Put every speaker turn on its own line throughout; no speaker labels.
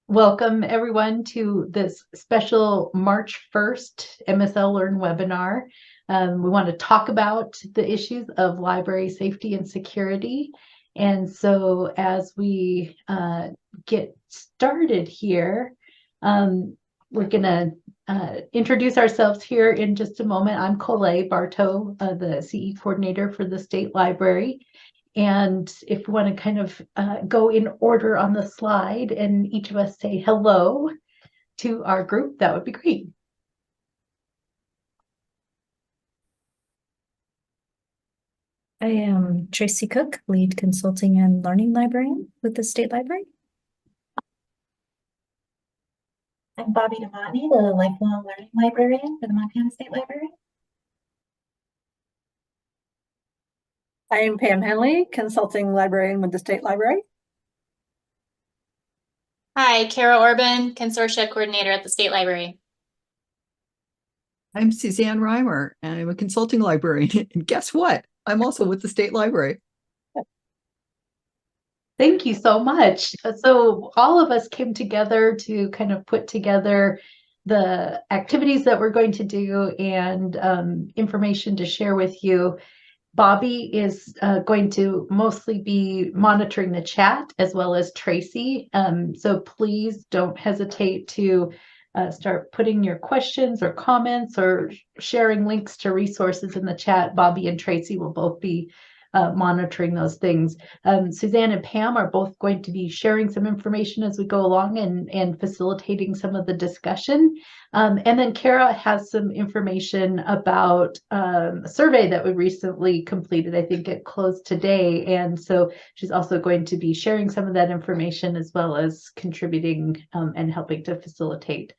Welcome everyone to this special March 1st MSL Learn webinar. We want to talk about the issues of library safety and security. And so as we get started here, we're going to introduce ourselves here in just a moment. I'm Colette Bartow, the CE coordinator for the State Library. And if we want to kind of go in order on the slide and each of us say hello to our group, that would be great.
I am Tracy Cook, lead consulting and learning librarian with the State Library.
I'm Bobby Devotny, the lifelong learning librarian for the Montana State Library.
I am Pam Henley, consulting librarian with the State Library.
Hi, Kara Orban, Consortia Coordinator at the State Library.
I'm Suzanne Reimer, and I'm a consulting librarian. And guess what? I'm also with the State Library.
Thank you so much. So all of us came together to kind of put together the activities that we're going to do and information to share with you. Bobby is going to mostly be monitoring the chat as well as Tracy. So please don't hesitate to start putting your questions or comments or sharing links to resources in the chat. Bobby and Tracy will both be monitoring those things. Suzanne and Pam are both going to be sharing some information as we go along and facilitating some of the discussion. And then Kara has some information about a survey that we recently completed. I think it closed today. And so she's also going to be sharing some of that information as well as contributing and helping to facilitate.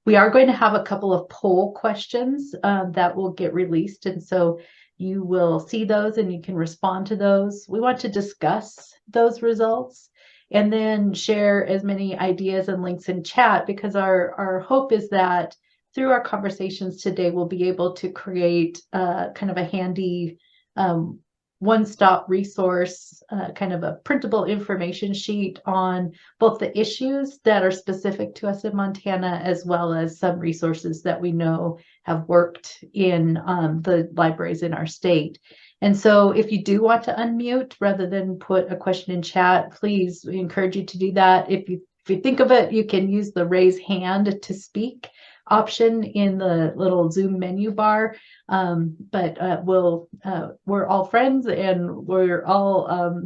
We are going to have a couple of poll questions that will get released. And so you will see those and you can respond to those. We want to discuss those results and then share as many ideas and links in chat, because our hope is that through our conversations today, we'll be able to create kind of a handy one-stop resource, kind of a printable information sheet on both the issues that are specific to us in Montana, as well as some resources that we know have worked in the libraries in our state. And so if you do want to unmute rather than put a question in chat, please, we encourage you to do that. If you think of it, you can use the raise hand to speak option in the little Zoom menu bar. But we're all friends and we're all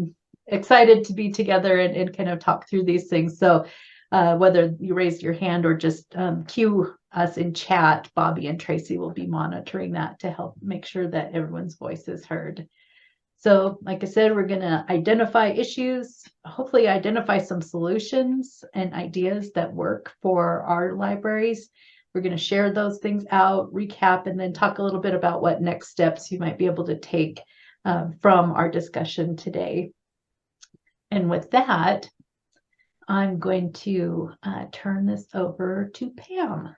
excited to be together and kind of talk through these things. So whether you raise your hand or just cue us in chat, Bobby and Tracy will be monitoring that to help make sure that everyone's voice is heard. So like I said, we're going to identify issues, hopefully identify some solutions and ideas that work for our libraries. We're going to share those things out, recap, and then talk a little bit about what next steps you might be able to take from our discussion today. And with that, I'm going to turn this over to Pam.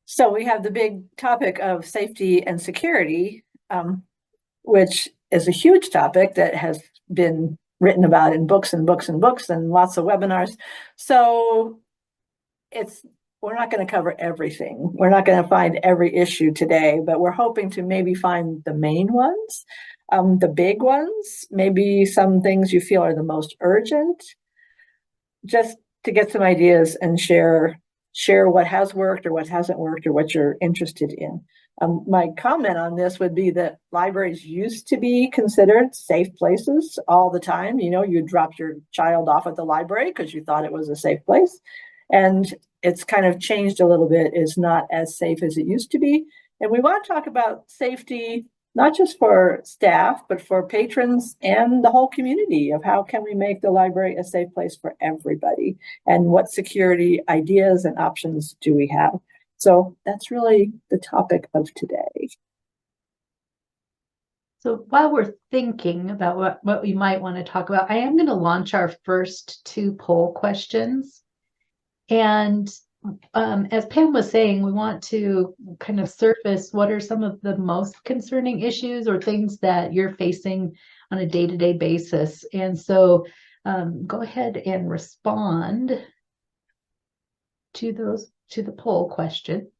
So we have the big topic of safety and security, which is a huge topic that has been written about in books and books and books and lots of webinars. So we're not going to cover everything. We're not going to find every issue today, but we're hoping to maybe find the main ones, the big ones, maybe some things you feel are the most urgent, just to get some ideas and share what has worked or what hasn't worked or what you're interested in. My comment on this would be that libraries used to be considered safe places all the time. You know, you drop your child off at the library because you thought it was a safe place. And it's kind of changed a little bit. It's not as safe as it used to be. And we want to talk about safety, not just for staff, but for patrons and the whole community, of how can we make the library a safe place for everybody, and what security ideas and options do we have. So that's really the topic of today.
So while we're thinking about what we might want to talk about, I am going to launch our first two poll questions. And as Pam was saying, we want to kind of surface what are some of the most concerning issues or things that you're facing on a day-to-day basis. And so go ahead and respond to the poll question.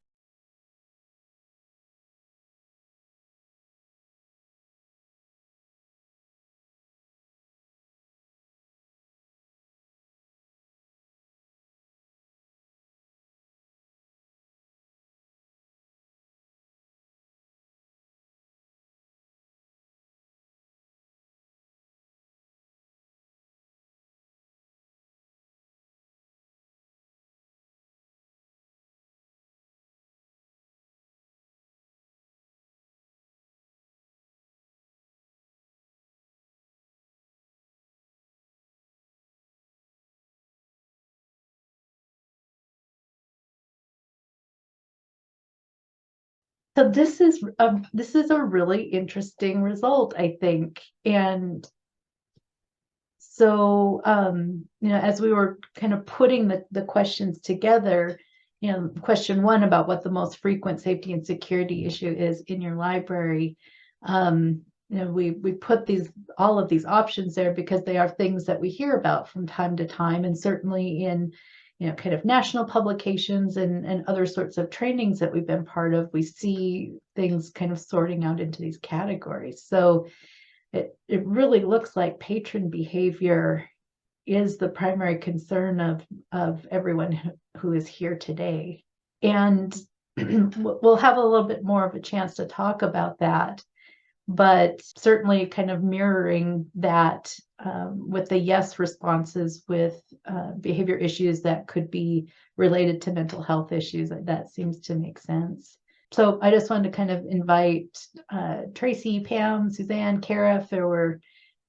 So this is a really interesting result, I think. And so, as we were kind of putting the questions together, question one about what the most frequent safety and security issue is in your library, we put all of these options there because they are things that we hear about from time to time, and certainly in kind of national publications and other sorts of trainings that we've been part of, we see things kind of sorting out into these categories. So it really looks like patron behavior is the primary concern of everyone who is here today. And we'll have a little bit more of a chance to talk about that, but certainly kind of mirroring that with the yes responses with behavior issues that could be related to mental health issues. That seems to make sense. So I just wanted to kind of invite Tracy, Pam, Suzanne, Kara, if there were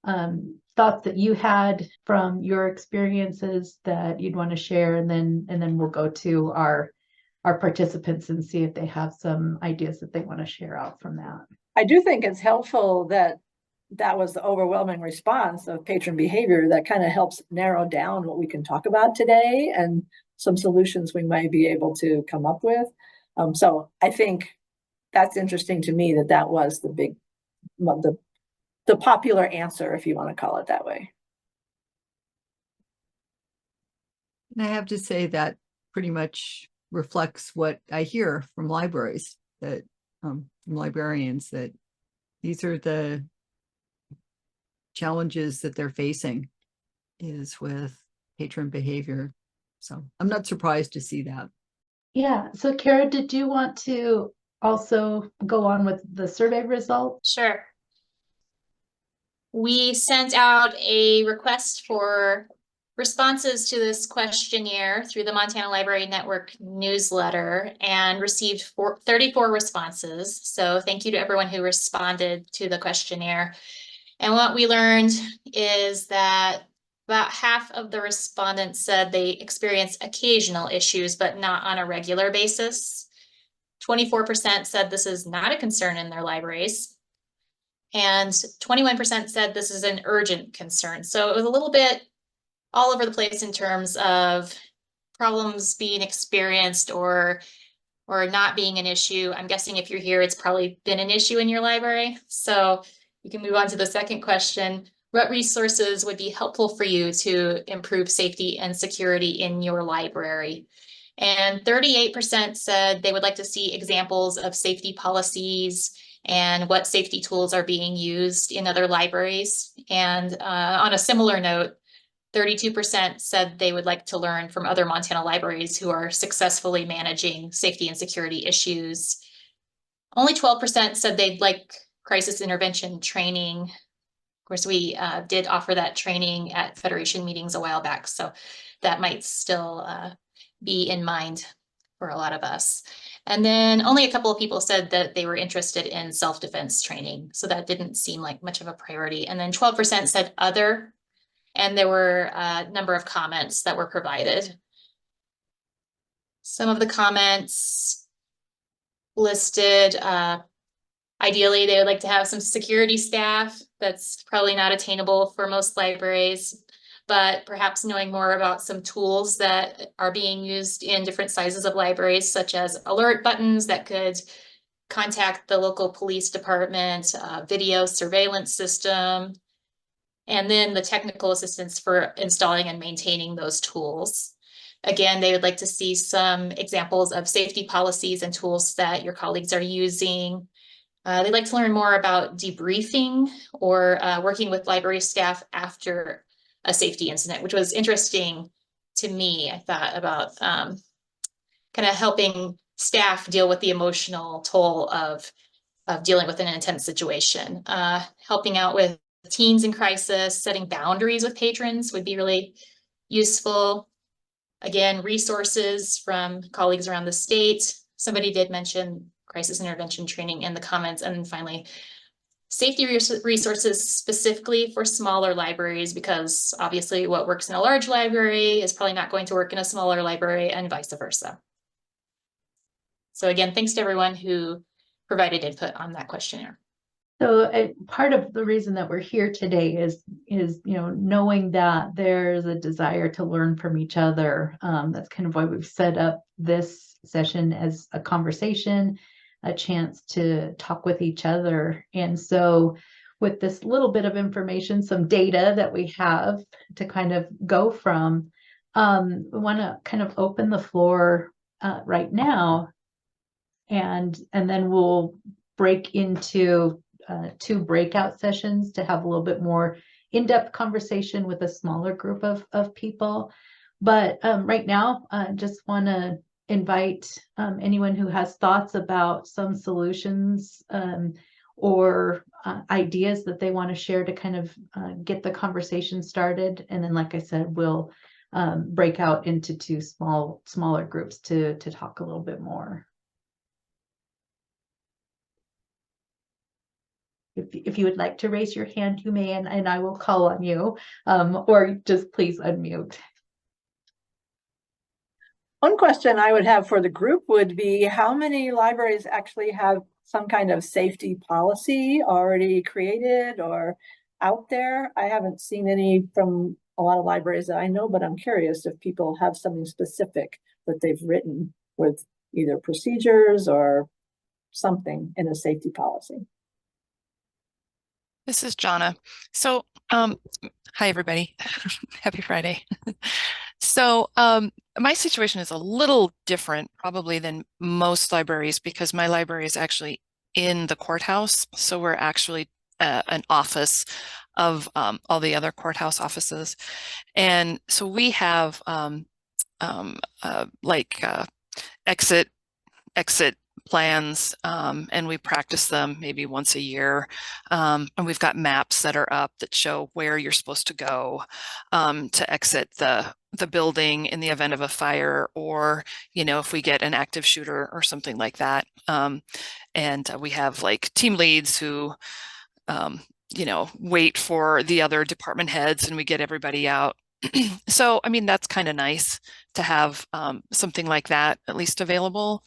thoughts that you had from your experiences that you'd want to share, and then we'll go to our participants and see if they have some ideas that they want to share out from that.
I do think it's helpful that that was the overwhelming response of patron behavior. That kind of helps narrow down what we can talk about today and some solutions we might be able to come up with. So I think that's interesting to me that was the popular answer, if you want to call it that way.
And I have to say that pretty much reflects what I hear from libraries, that from librarians, that these are the challenges that they're facing is with patron behavior. So I'm not surprised to see that.
Yeah. So Kara, did you want to also go on with the survey results?
Sure. We sent out a request for responses to this questionnaire through the Montana Library Network newsletter and received 34 responses. So thank you to everyone who responded to the questionnaire. And what we learned is that about half of the respondents said they experience occasional issues, but not on a regular basis. 24% said this is not a concern in their libraries. And 21% said this is an urgent concern. So it was a little bit all over the place in terms of problems being experienced or not being an issue. I'm guessing if you're here, it's probably been an issue in your library. So you can move on to the second question. What resources would be helpful for you to improve safety and security in your library? And 38% said they would like to see examples of safety policies and what safety tools are being used in other libraries. And on a similar note, 32% said they would like to learn from other Montana libraries who are successfully managing safety and security issues. Only 12% said they'd like crisis intervention training. Of course, we did offer that training at Federation meetings a while back, so that might still be in mind for a lot of us. And then only a couple of people said that they were interested in self-defense training, so that didn't seem like much of a priority. And then 12% said other, and there were a number of comments that were provided. Some of the comments listed, ideally, they would like to have some security staff. That's probably not attainable for most libraries, but perhaps knowing more about some tools that are being used in different sizes of libraries, such as alert buttons that could contact the local police department, video surveillance system, and then the technical assistance for installing and maintaining those tools. Again, they would like to see some examples of safety policies and tools that your colleagues are using. They'd like to learn more about debriefing or working with library staff after a safety incident, which was interesting to me. I thought about kind of helping staff deal with the emotional toll of dealing with an intense situation. Helping out with teens in crisis, setting boundaries with patrons would be really useful. Again, resources from colleagues around the state. Somebody did mention crisis intervention training in the comments. And then finally, safety resources specifically for smaller libraries, because obviously what works in a large library is probably not going to work in a smaller library and vice versa. So again, thanks to everyone who provided input on that questionnaire.
So part of the reason that we're here today is knowing that there's a desire to learn from each other. That's kind of why we've set up this session as a conversation, a chance to talk with each other. And so with this little bit of information, some data that we have to kind of go from, we want to kind of open the floor right now, and then we'll break into 2 breakout sessions to have a little bit more in-depth conversation with a smaller group of people. But right now, I just want to invite anyone who has thoughts about some solutions or ideas that they want to share to kind of get the conversation started. And then, like I said, we'll break out into 2 smaller groups to talk a little bit more. If you would like to raise your hand, you may, and I will call on you, or just please unmute.
One question I would have for the group would be, how many libraries actually have some kind of safety policy already created or out there? I haven't seen any from a lot of libraries that I know, but I'm curious if people have something specific that they've written with either procedures or something in a safety policy.
This is Jonna. So, hi everybody. Happy Friday. So, my situation is a little different probably than most libraries, because my library is actually in the courthouse. So we're actually an office of all the other courthouse offices. And so we have exit plans, and we practice them maybe once a year. And we've got maps that are up that show where you're supposed to go to exit the building in the event of a fire, or, if we get an active shooter or something like that. And we have like team leads who, wait for the other department heads, and we get everybody out. So, I mean, that's kind of nice to have something like that at least available.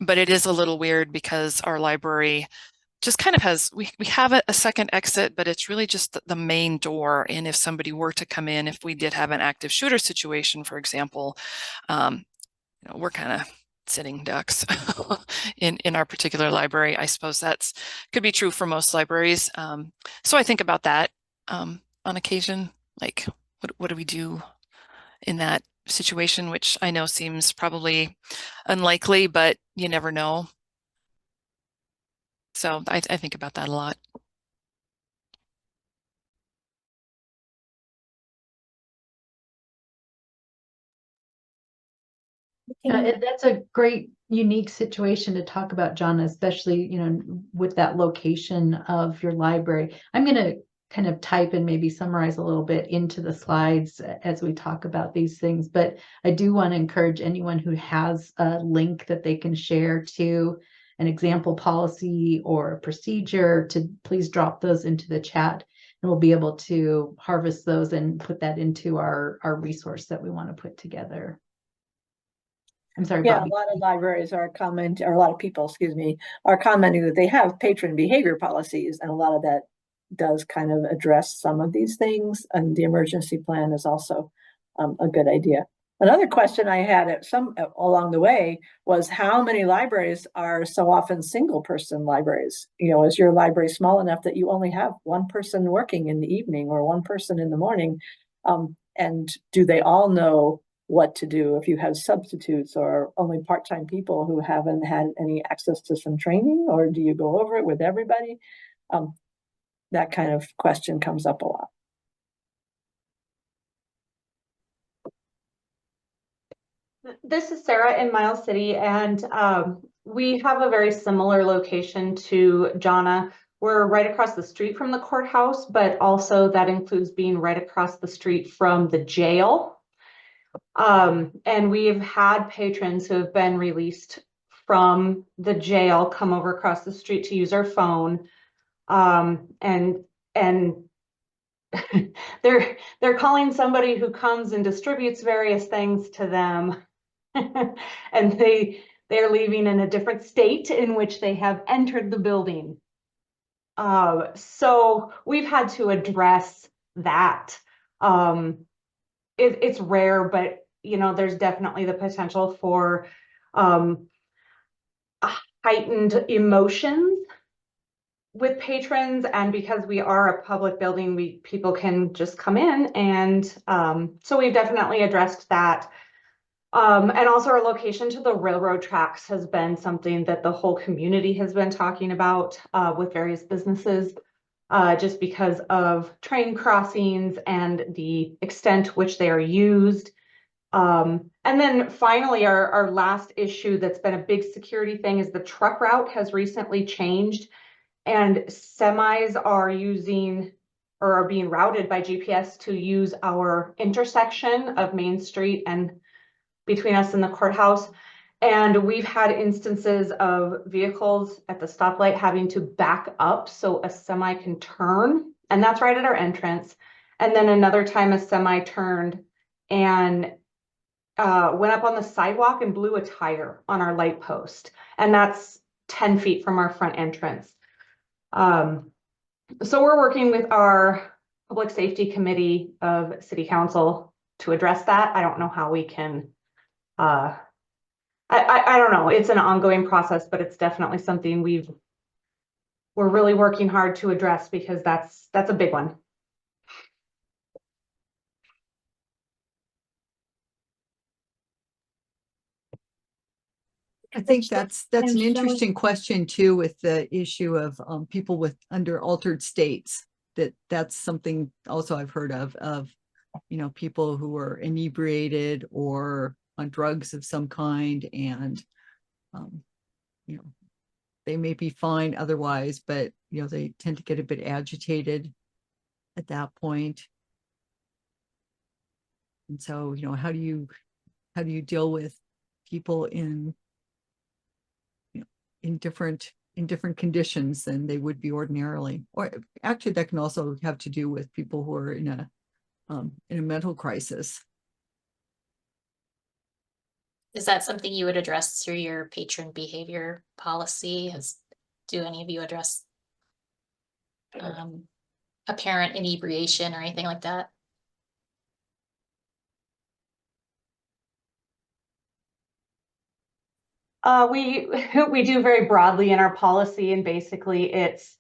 But it is a little weird because our library just kind of has, we have a second exit, but it's really just the main door. And if somebody were to come in, if we did have an active shooter situation, for example, we're kind of sitting ducks in our particular library. I suppose that's could be true for most libraries. So I think about that on occasion, like what do we do in that situation, which I know seems probably unlikely, but you never know. So I think about that a lot.
That's a great, unique situation to talk about, John, especially, with that location of your library. I'm going to kind of type and maybe summarize a little bit into the slides as we talk about these things, but I do want to encourage anyone who has a link that they can share to an example policy or a procedure to please drop those into the chat, and we'll be able to harvest those and put that into our resource that we want to put together. I'm sorry,
Yeah,
Bobby.
a lot of libraries are commenting, or a lot of people, excuse me, are commenting that they have patron behavior policies, and a lot of that does kind of address some of these things. And the emergency plan is also a good idea. Another question I had along the way was how many libraries are so often single person libraries? You know, is your library small enough that you only have one person working in the evening or one person in the morning? And do they all know what to do if you have substitutes or only part-time people who haven't had any access to some training, or do you go over it with everybody? That kind of question comes up a lot.
This is Sarah in Miles City, and we have a very similar location to Jonna. We're right across the street from the courthouse, but also that includes being right across the street from the jail. And we've had patrons who have been released from the jail come over across the street to use our phone. And they're calling somebody who comes and distributes various things to them. And they're leaving in a different state in which they have entered the building. So we've had to address that. It's rare, but you know, there's definitely the potential for heightened emotions with patrons, and because we are a public building, people can just come in, and so we've definitely addressed that. And also our location to the railroad tracks has been something that the whole community has been talking about with various businesses, just because of train crossings and the extent which they are used. And then finally, our last issue that's been a big security thing is the truck route has recently changed, and semis are using or are being routed by GPS to use our intersection of Main Street and between us and the courthouse. And we've had instances of vehicles at the stoplight having to back up so a semi can turn, and that's right at our entrance. And then another time a semi turned and went up on the sidewalk and blew a tire on our light post. And that's 10 feet from our front entrance. So we're working with our public safety committee of city council to address that. I don't know how we can, I don't know. It's an ongoing process, but it's definitely something we're really working hard to address, because that's a big one.
I think that's an interesting question too, with the issue of people with under altered states. That's something also I've heard of, you know, people who are inebriated or on drugs of some kind, and you know, they may be fine otherwise, but you know, they tend to get a bit agitated at that point. And so, you know, how do you deal with people in different conditions than they would be ordinarily? Or actually that can also have to do with people who are in a mental crisis.
Is that something you would address through your patron behavior policy? Do any of you address apparent inebriation or anything like that?
We do very broadly in our policy, and basically it's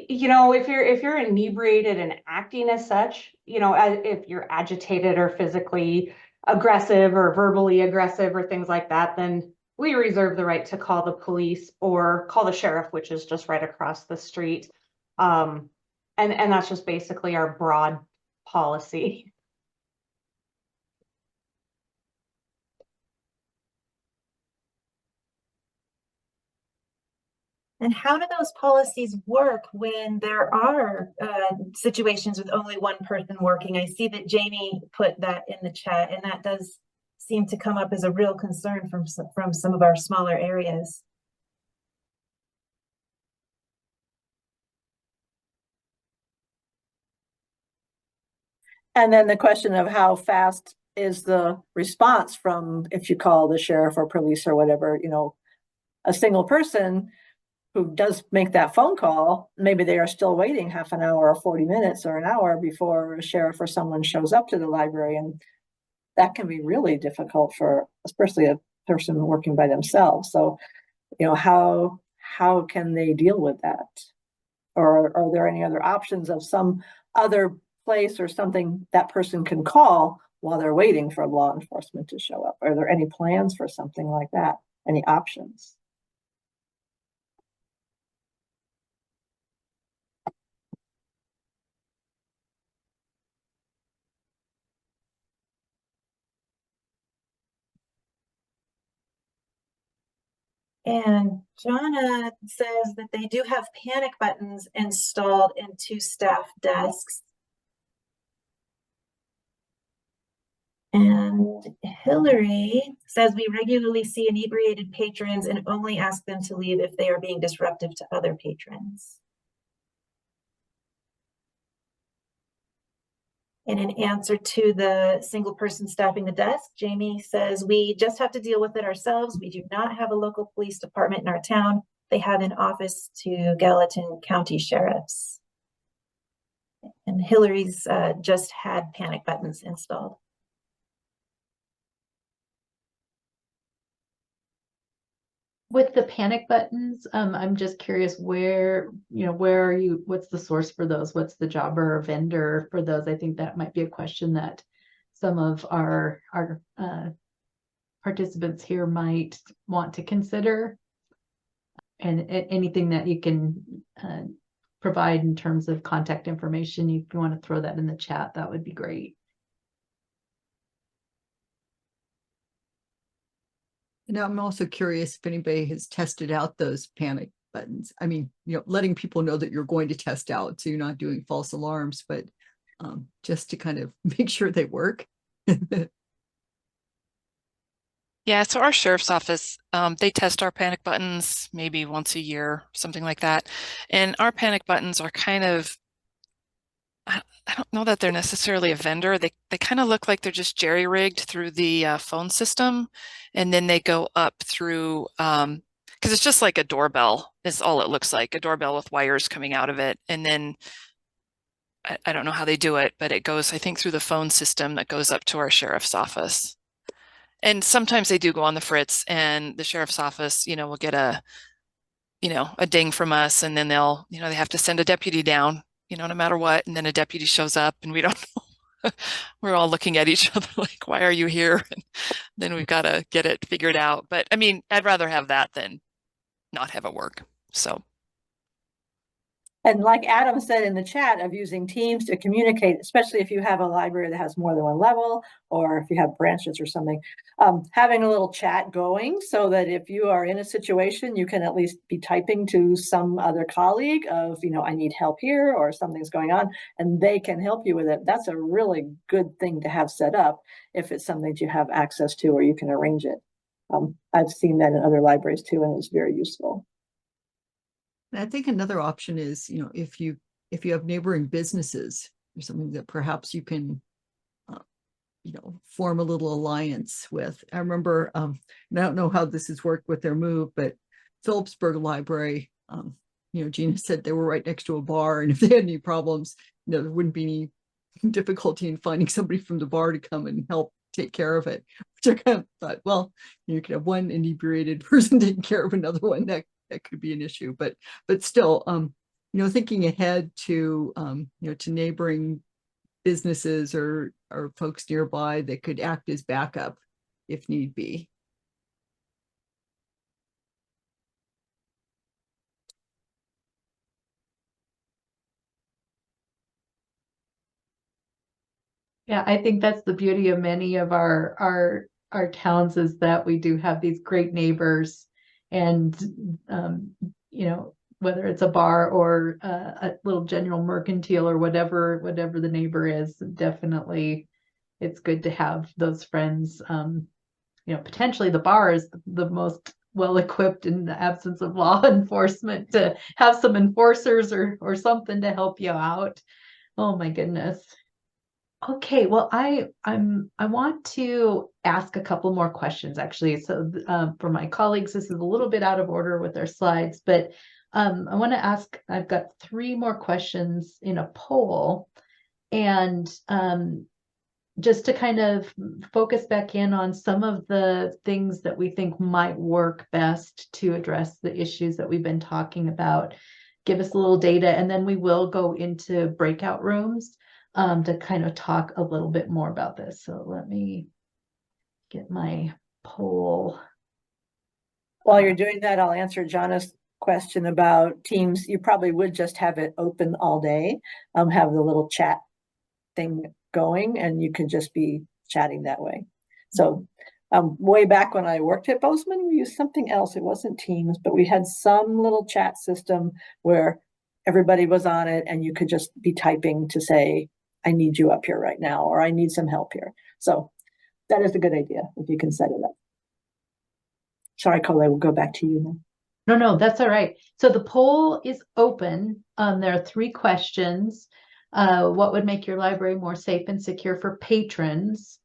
you know, if you're inebriated and acting as such, you know, if you're agitated or physically aggressive or verbally aggressive or things like that, then we reserve the right to call the police or call the sheriff, which is just right across the street. And that's just basically our broad policy.
And how do those policies work when there are situations with only one person working? I see that Jamie put that in the chat, and that does seem to come up as a real concern from some of our smaller areas.
And then the question of how fast is the response from, if you call the sheriff or police or whatever, you know, a single person who does make that phone call, maybe they are still waiting half an hour or 40 minutes or an hour before a sheriff or someone shows up to the library. And that can be really difficult for especially a person working by themselves. So, how can they deal with that? Or are there any other options of some other place or something that person can call while they're waiting for law enforcement to show up? Are there any plans for something like that? Any options?
And Jonna says that they do have panic buttons installed into staff desks. And Hillary says we regularly see inebriated patrons and only ask them to leave if they are being disruptive to other patrons. And in answer to the single person staffing the desk, Jamie says, we just have to deal with it ourselves. We do not have a local police department in our town. They have an office to Gallatin County sheriffs. And Hillary's just had panic buttons installed.
With the panic buttons, I'm just curious where are you, what's the source for those? What's the job or vendor for those? I think that might be a question that some of our participants here might want to consider. And anything that you can provide in terms of contact information, if you want to throw that in the chat, that would be great.
And I'm also curious if anybody has tested out those panic buttons. I mean, letting people know that you're going to test out, so you're not doing false alarms, but just to kind of make sure they work.
Yeah, so our sheriff's office, they test our panic buttons maybe once a year, something like that. And our panic buttons are kind of, I don't know that they're necessarily a vendor. They kind of look like they're just jerry-rigged through the phone system, and then they go up through, because it's just like a doorbell is all it looks like, a doorbell with wires coming out of it. And then I don't know how they do it, but it goes, I think, through the phone system that goes up to our sheriff's office. And sometimes they do go on the fritz, and the sheriff's office, will get a ding from us, and then they'll, they have to send a deputy down, no matter what. And then a deputy shows up and we don't know. We're all looking at each other like, why are you here? And then we've got to get it figured out. But I mean, I'd rather have that than not have it work. So.
And like Adam said in the chat, of using Teams to communicate, especially if you have a library that has more than one level, or if you have branches or something, having a little chat going so that if you are in a situation, you can at least be typing to some other colleague of, I need help here, or something's going on, and they can help you with it. That's a really good thing to have set up if it's something that you have access to or you can arrange it. I've seen that in other libraries too, and it's very useful.
I think another option is, if you have neighboring businesses or something that perhaps you can, form a little alliance with. I remember, I don't know how this has worked with their move, but Phillipsburg Library, Gina said they were right next to a bar, and if they had any problems, there wouldn't be any difficulty in finding somebody from the bar to come and help take care of it. Which I kind of thought, well, you could have one inebriated person taking care of another one. That could be an issue, but still, thinking ahead to, to neighboring businesses or folks nearby that could act as backup if need be.
Yeah, I think that's the beauty of many of our towns, is that we do have these great neighbors, and whether it's a bar or a little general mercantile or whatever the neighbor is, definitely it's good to have those friends. Potentially the bar is the most well equipped in the absence of law enforcement to have some enforcers or something to help you out. Oh my goodness. Okay, well, I want to ask a couple more questions, actually. So for my colleagues, this is a little bit out of order with our slides, but I want to ask, I've got 3 more questions in a poll, and just to kind of focus back in on some of the things that we think might work best to address the issues that we've been talking about. Give us a little data, and then we will go into breakout rooms to kind of talk a little bit more about this. So let me get my poll.
While you're doing that, I'll answer Jonna's question about Teams. You probably would just have it open all day, have the little chat thing going, and you could just be chatting that way. So way back when I worked at Bozeman, we used something else. It wasn't Teams, but we had some little chat system where everybody was on it and you could just be typing to say, I need you up here right now, or I need some help here. So that is a good idea if you can set it up. Sorry, Colette, we'll go back to you now.
No, that's all right. So the poll is open. There are 3 questions. What would make your library more safe and secure for patrons?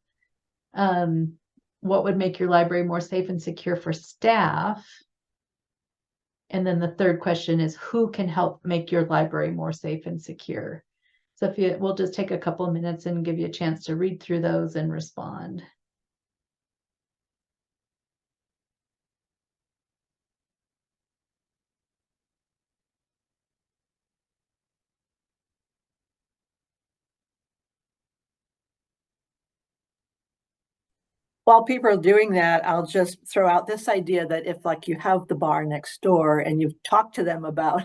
What would make your library more safe and secure for staff? And then the 3rd question is, who can help make your library more safe and secure? So we'll just take a couple of minutes and give you a chance to read through those and respond.
While people are doing that, I'll just throw out this idea that if like you have the bar next door and you've talked to them about,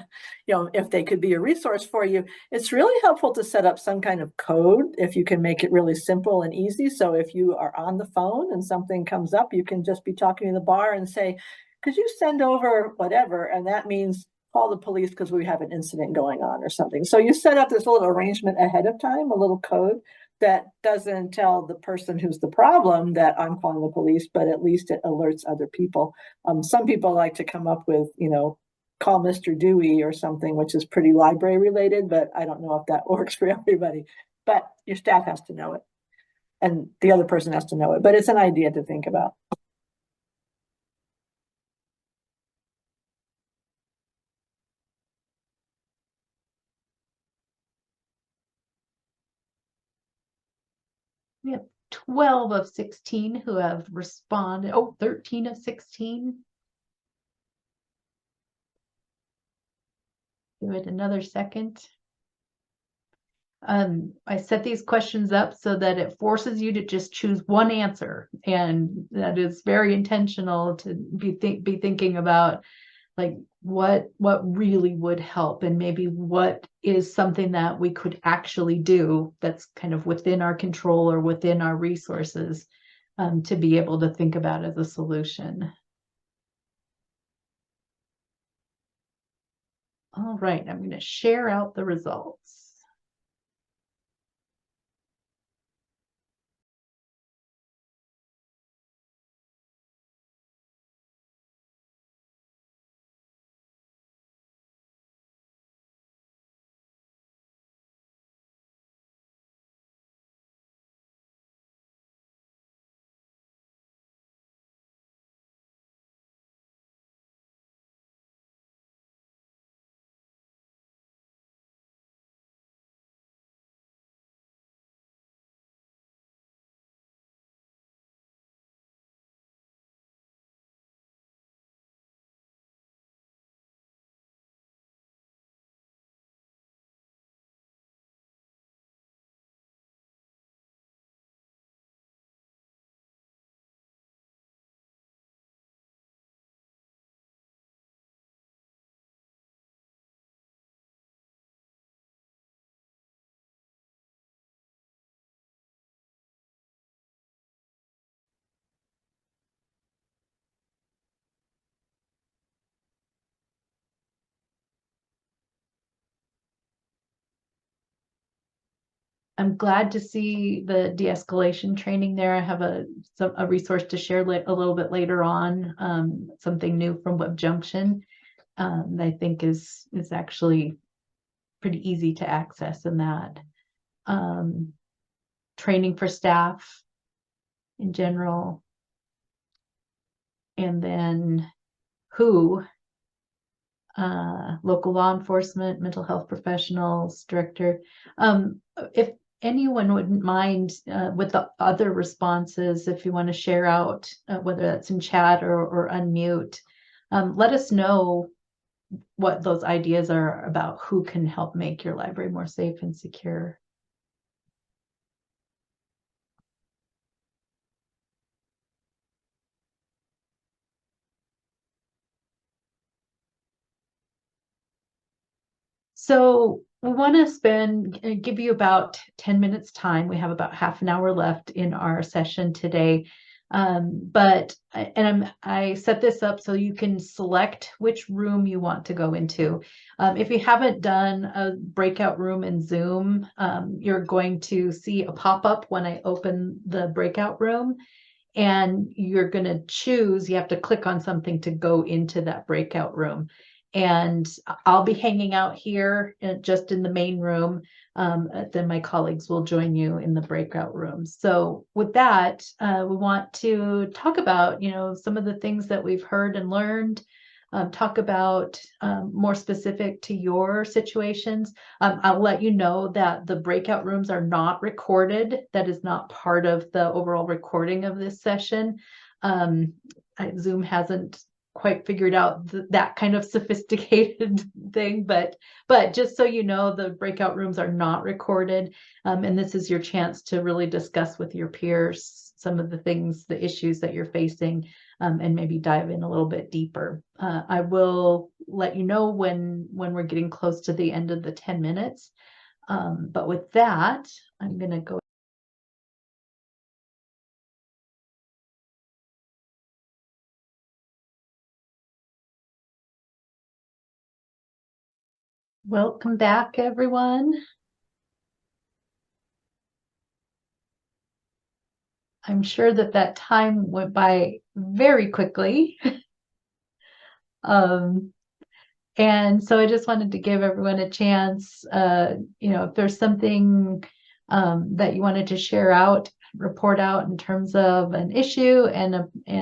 if they could be a resource for you, it's really helpful to set up some kind of code if you can make it really simple and easy. So if you are on the phone and something comes up, you can just be talking to the bar and say, could you send over whatever? And that means call the police because we have an incident going on or something. So you set up this little arrangement ahead of time, a little code that doesn't tell the person who's the problem that I'm calling the police, but at least it alerts other people. Some people like to come up with, call Mr. Dewey or something, which is pretty library related, but I don't know if that works for everybody. But your staff has to know it, and the other person has to know it. But it's an idea to think about.
We have 12 of 16 who have responded. 13 of 16. Give it another second. I set these questions up so that it forces you to just choose one answer, and that is very intentional to be thinking about like what really would help, and maybe what is something that we could actually do that's kind of within our control or within our resources to be able to think about as a solution. All right, I'm going to share out the results. I'm glad to see the de-escalation training there. I have a resource to share a little bit later on, something new from Web Junction that I think is actually pretty easy to access in that. Training for staff in general. And then who local law enforcement, mental health professionals, director. If anyone wouldn't mind with the other responses, if you want to share out, whether that's in chat or unmute, let us know what those ideas are about who can help make your library more safe and secure. So we want to give you about 10 minutes time. We have about half an hour left in our session today. I set this up so you can select which room you want to go into. If you haven't done a breakout room in Zoom, you're going to see a pop-up when I open the breakout room, and you're going to choose, you have to click on something to go into that breakout room. And I'll be hanging out here just in the main room. Then my colleagues will join you in the breakout room. So with that, we want to talk about, some of the things that we've heard and learned, talk about more specific to your situations. I'll let you know that the breakout rooms are not recorded. That is not part of the overall recording of this session. Zoom hasn't quite figured out that kind of sophisticated thing, but just so you know, the breakout rooms are not recorded, and this is your chance to really discuss with your peers some of the things, the issues that you're facing, and maybe dive in a little bit deeper. I will let you know when we're getting close to the end of the 10 minutes, but with that, I'm going to go. Welcome back, everyone. I'm sure that time went by very quickly. And so I just wanted to give everyone a chance, if there's something that you wanted to share out, report out in terms of an issue and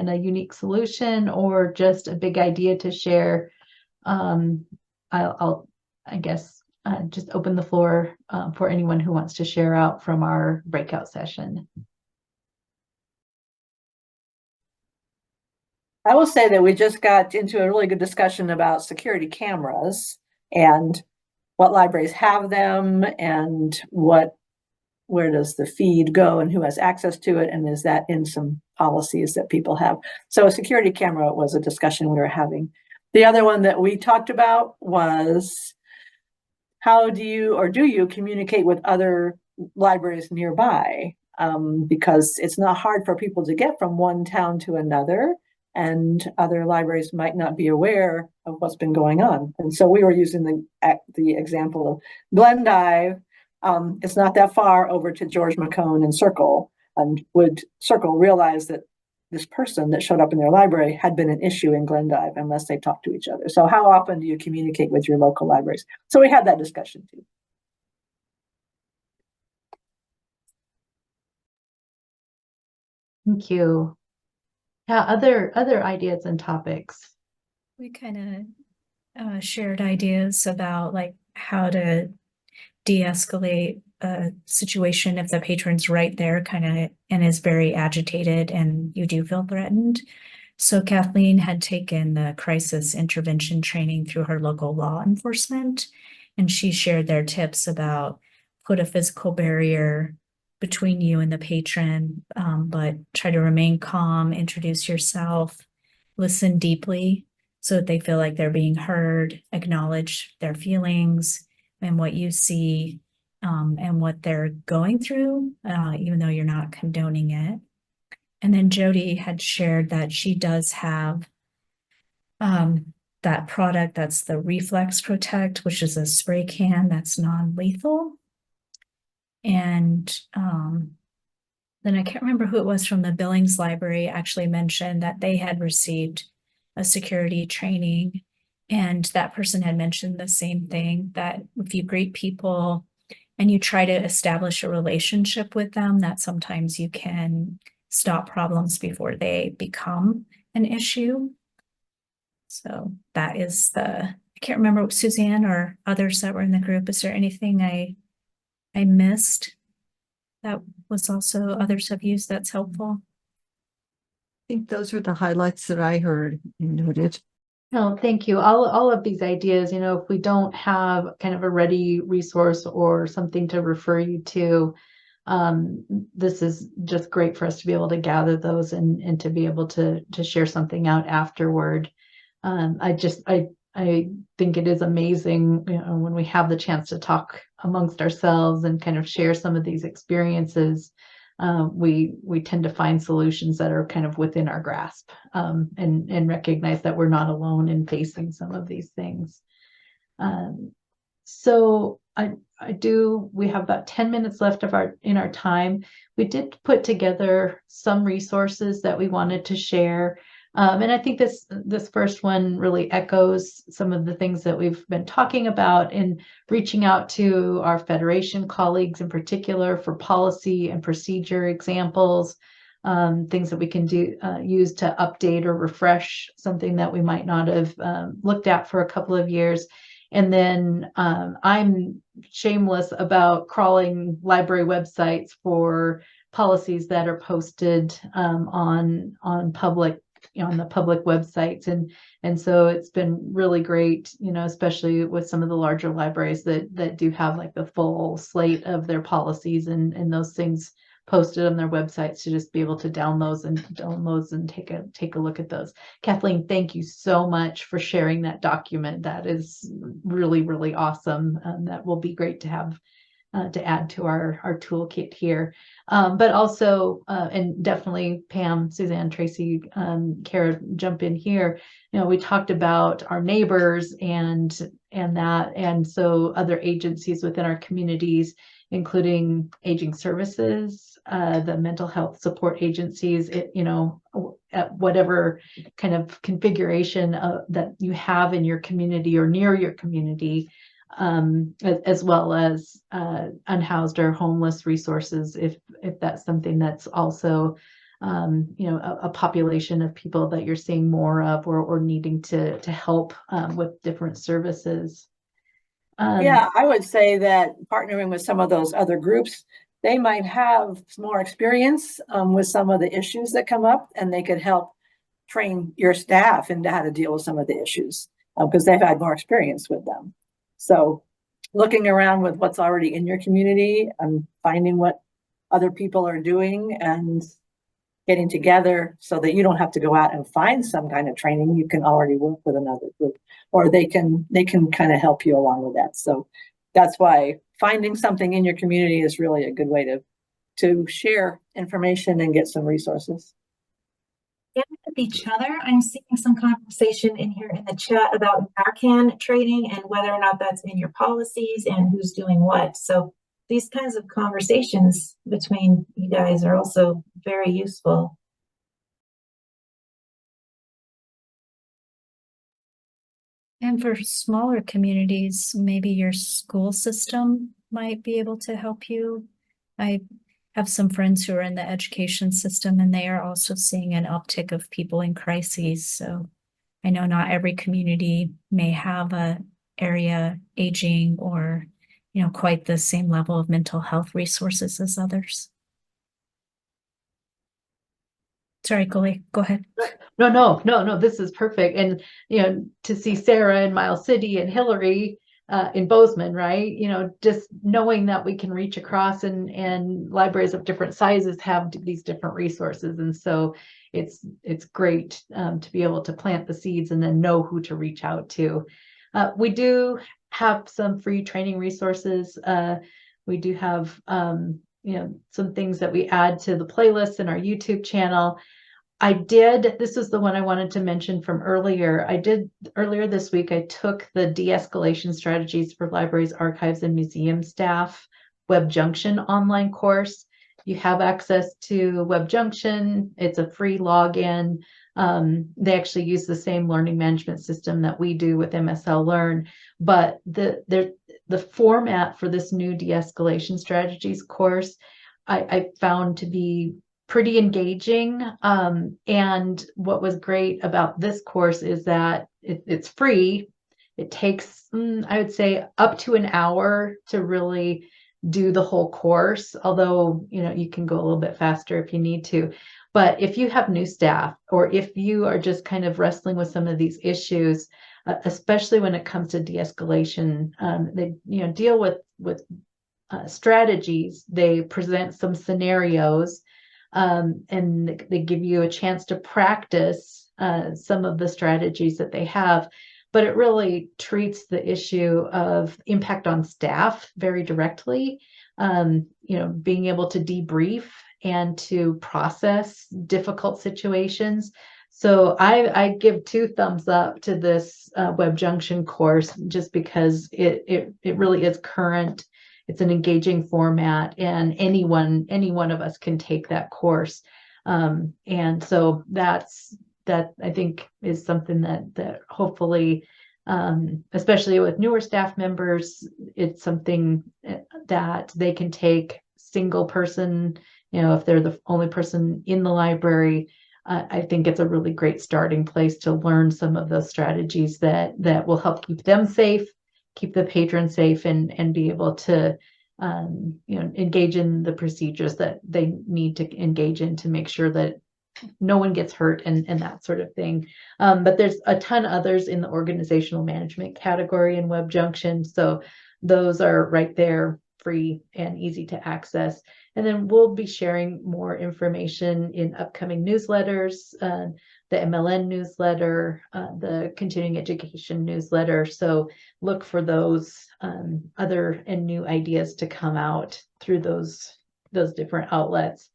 a unique solution, or just a big idea to share, I guess, just open the floor for anyone who wants to share out from our breakout session.
I will say that we just got into a really good discussion about security cameras and what libraries have them, and where does the feed go and who has access to it, and is that in some policies that people have. So a security camera was a discussion we were having. The other one that we talked about was, how do you communicate with other libraries nearby? Because it's not hard for people to get from one town to another, and other libraries might not be aware of what's been going on. And so we were using the example of Glendive. It's not that far over to George McCone and Circle, and would Circle realize that this person that showed up in their library had been an issue in Glendive unless they talk to each other. So how often do you communicate with your local libraries? So we had that discussion too.
Thank you. Yeah, other ideas and topics.
We kind of shared ideas about like how to de-escalate a situation if the patron's right there and is very agitated and you do feel threatened. So Kathleen had taken the crisis intervention training through her local law enforcement, and she shared their tips about put a physical barrier between you and the patron, but try to remain calm, introduce yourself, listen deeply so that they feel like they're being heard, acknowledge their feelings and what you see, and what they're going through, even though you're not condoning it. And then Jody had shared that she does have that product that's the Reflex Protect, which is a spray can that's non-lethal. And then I can't remember who it was from the Billings Library actually mentioned that they had received a security training, and that person had mentioned the same thing, that if you greet people and you try to establish a relationship with them, that sometimes you can stop problems before they become an issue. So that is the I can't remember Suzanne or others that were in the group. Is there anything I missed that was also others have used that's helpful?
I think those were the highlights that I heard and noted.
No, thank you. All of these ideas, if we don't have kind of a ready resource or something to refer you to, this is just great for us to be able to gather those and to be able to share something out afterward. I think it is amazing, when we have the chance to talk amongst ourselves and kind of share some of these experiences. We tend to find solutions that are kind of within our grasp, and recognize that we're not alone in facing some of these things. So we have about 10 minutes left in our time. We did put together some resources that we wanted to share. And I think this first one really echoes some of the things that we've been talking about in reaching out to our Federation colleagues in particular for policy and procedure examples, things that we can use to update or refresh something that we might not have looked at for a couple of years. And then I'm shameless about crawling library websites for policies that are posted on public, on the public websites. And so it's been really great, especially with some of the larger libraries that do have like the full slate of their policies and those things posted on their websites, to just be able to download and take a look at those. Kathleen, thank you so much for sharing that document. That is really, really awesome. That will be great to have to add to our toolkit here. But also, and definitely Pam, Suzanne, Tracy, Kara, jump in here. We talked about our neighbors and so other agencies within our communities, including aging services, the mental health support agencies, at whatever kind of configuration that you have in your community or near your community, as well as unhoused or homeless resources, if that's something that's also a population of people that you're seeing more of or needing to help with different services.
Yeah, I would say that partnering with some of those other groups, they might have more experience with some of the issues that come up, and they could help train your staff into how to deal with some of the issues because they've had more experience with them. So looking around with what's already in your community and finding what other people are doing and getting together so that you don't have to go out and find some kind of training. You can already work with another group, or they can kind of help you along with that. So that's why finding something in your community is really a good way to share information and get some resources.
And with each other, I'm seeing some conversation in here in the chat about Narcan training and whether or not that's in your policies and who's doing what. So these kinds of conversations between you guys are also very useful.
And for smaller communities, maybe your school system might be able to help you. I have some friends who are in the education system, and they are also seeing an uptick of people in crises. So I know not every community may have a area aging or, quite the same level of mental health resources as others. Sorry, Coley, go ahead.
No, this is perfect. And, to see Sarah in Miles City and Hillary in Bozeman, right? Just knowing that we can reach across and libraries of different sizes have these different resources. And so it's great to be able to plant the seeds and then know who to reach out to. We do have some free training resources. We do have, some things that we add to the playlist in our YouTube channel. This is the one I wanted to mention from earlier. Earlier this week, I took the de-escalation strategies for libraries, archives, and museum staff Web Junction online course. You have access to Web Junction. It's a free login. They actually use the same learning management system that we do with MSL Learn, but the format for this new de-escalation strategies course, I found to be pretty engaging. And what was great about this course is that it's free It takes, I would say, up to an hour to really do the whole course, although, you can go a little bit faster if you need to. But if you have new staff, or if you are just kind of wrestling with some of these issues, especially when it comes to de-escalation, they deal with strategies. They present some scenarios, and they give you a chance to practice some of the strategies that they have. But it really treats the issue of impact on staff very directly. Being able to debrief and to process difficult situations. So I give 2 thumbs up to this WebJunction course, just because it really is current. It's an engaging format, and any one of us can take that course. And so that I think is something that hopefully, especially with newer staff members, it's something that they can take single person, if they're the only person in the library. I think it's a really great starting place to learn some of those strategies that will help keep them safe, keep the patron safe, and be able to engage in the procedures that they need to engage in to make sure that no one gets hurt and that sort of thing. But there's a ton others in the organizational management category in WebJunction. So those are right there, free and easy to access. And then we'll be sharing more information in upcoming newsletters, the MLN newsletter, the continuing education newsletter. So look for those other and new ideas to come out through those different outlets.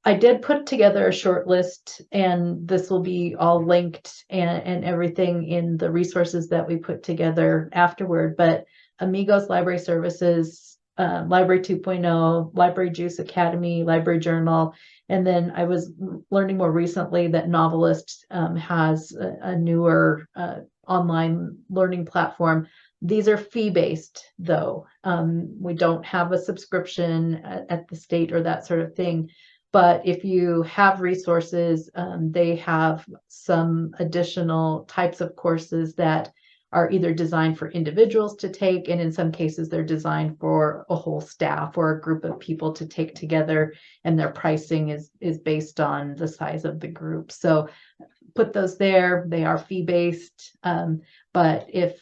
I did put together a short list, and this will be all linked and everything in the resources that we put together afterward. But Amigos Library Services, Library 2.0, Library Juice Academy, Library Journal. And then I was learning more recently that Novelist has a newer online learning platform. These are fee-based, though. We don't have a subscription at the state or that sort of thing. But if you have resources, they have some additional types of courses that are either designed for individuals to take, and in some cases they're designed for a whole staff or a group of people to take together, and their pricing is based on the size of the group. So put those there. They are fee-based, but if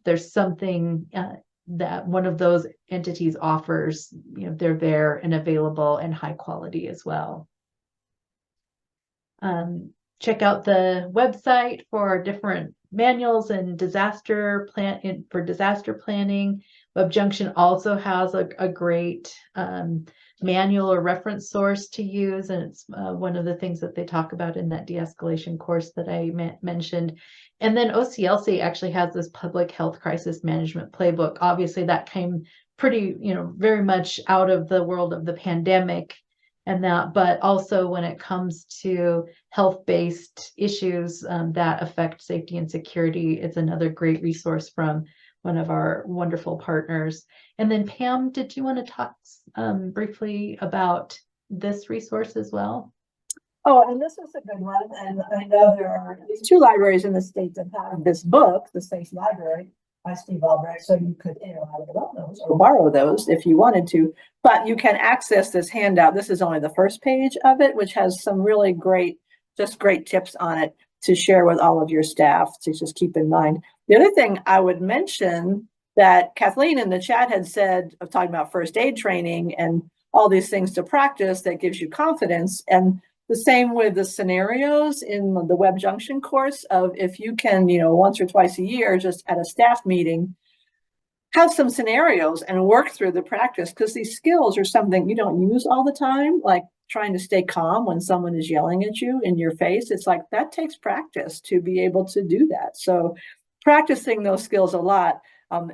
there's something that one of those entities offers, they're there and available and high quality as well. Check out the website for different manuals and disaster planning. WebJunction also has a great manual or reference source to use, and it's one of the things that they talk about in that de-escalation course that I mentioned. And then OCLC actually has this public health crisis management playbook. Obviously that came pretty, very much out of the world of the pandemic and that, but also when it comes to health-based issues that affect safety and security, it's another great resource from one of our wonderful partners. And then Pam, did you want to talk briefly about this resource as well?
Oh, and this is a good one. And I know there are at least 2 libraries in the state that have this book, The Safe Library by Steve Albrecht. So you could, have a lot of those or borrow those if you wanted to. But you can access this handout. This is only the first page of it, which has some really great tips on it to share with all of your staff to just keep in mind. The other thing I would mention that Kathleen in the chat had said, of talking about first aid training and all these things to practice that gives you confidence. And the same with the scenarios in the WebJunction course of if you can, once or twice a year, just at a staff meeting, have some scenarios and work through the practice, because these skills are something you don't use all the time, like trying to stay calm when someone is yelling at you in your face. It's like that takes practice to be able to do that. So practicing those skills a lot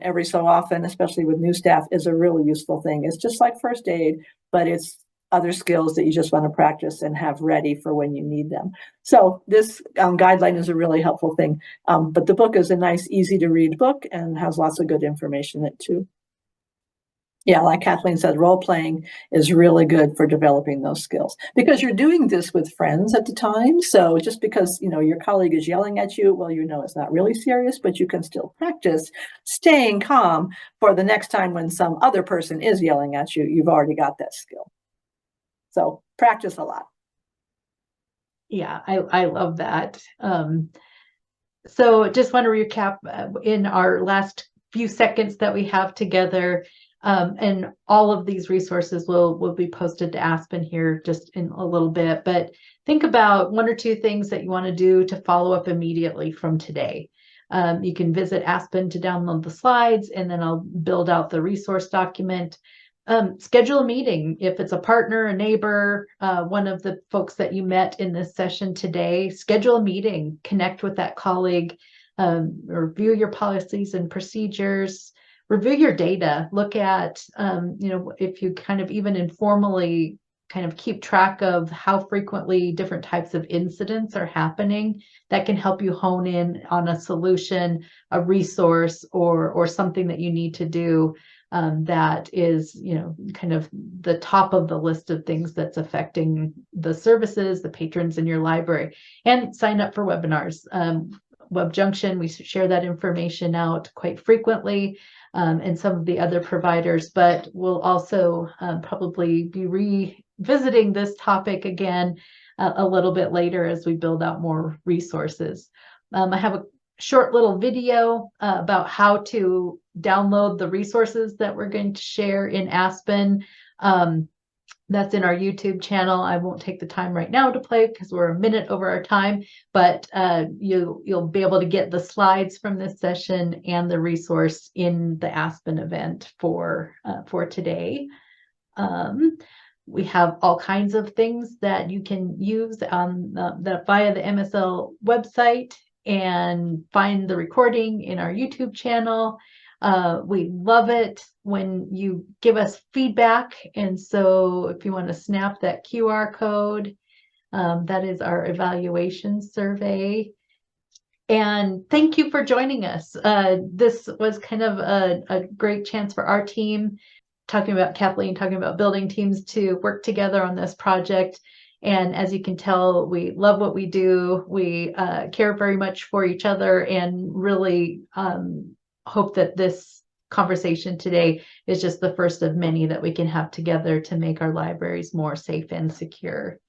every so often, especially with new staff, is a really useful thing. It's just like first aid, but it's other skills that you just want to practice and have ready for when you need them. So this guideline is a really helpful thing. But the book is a nice, easy to read book and has lots of good information in it too. Yeah, like Kathleen said, role playing is really good for developing those skills because you're doing this with friends at the time. So just because, your colleague is yelling at you, well, it's not really serious, but you can still practice staying calm for the next time when some other person is yelling at you. You've already got that skill. So practice a lot.
Yeah, I love that. So just want to recap in our last few seconds that we have together. And all of these resources will be posted to Aspen here just in a little bit. But think about 1 or 2 things that you want to do to follow up immediately from today. You can visit Aspen to download the slides, and then I'll build out the resource document. Schedule a meeting. If it's a partner, a neighbor, one of the folks that you met in this session today, schedule a meeting, connect with that colleague, review your policies and procedures, review your data, look at, if you kind of even informally kind of keep track of how frequently different types of incidents are happening, that can help you hone in on a solution, a resource, or something that you need to do that is, kind of the top of the list of things that's affecting the services, the patrons in your library. And sign up for webinars. WebJunction, we share that information out quite frequently, and some of the other providers, but we'll also probably be revisiting this topic again a little bit later as we build out more resources. I have a short little video about how to download the resources that we're going to share in Aspen. That's in our YouTube channel. I won't take the time right now to play because we're a minute over our time, but you'll be able to get the slides from this session and the resource in the Aspen event for today. We have all kinds of things that you can use via the MSL website, and find the recording in our YouTube channel. We love it when you give us feedback. And so if you want to snap that QR code, that is our evaluation survey. And thank you for joining us. This was kind of a great chance for our team, Kathleen talking about building teams to work together on this project. And as you can tell, we love what we do. We care very much for each other, and really hope that this conversation today is just the first of many that we can have together to make our libraries more safe and secure.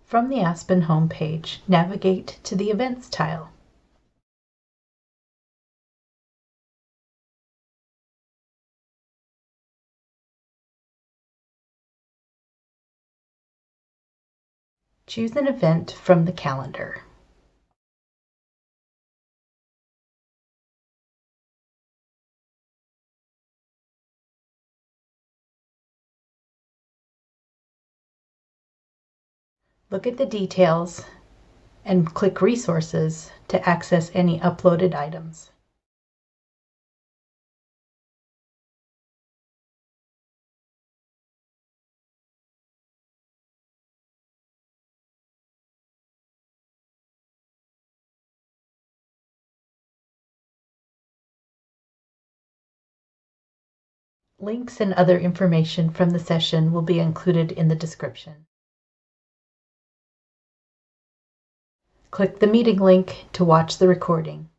From the Aspen homepage, navigate to the Events tile. Choose an event from the calendar. Look at the details and click Resources to access any uploaded items. Links and other information from the session will be included in the description. Click the meeting link to watch the recording.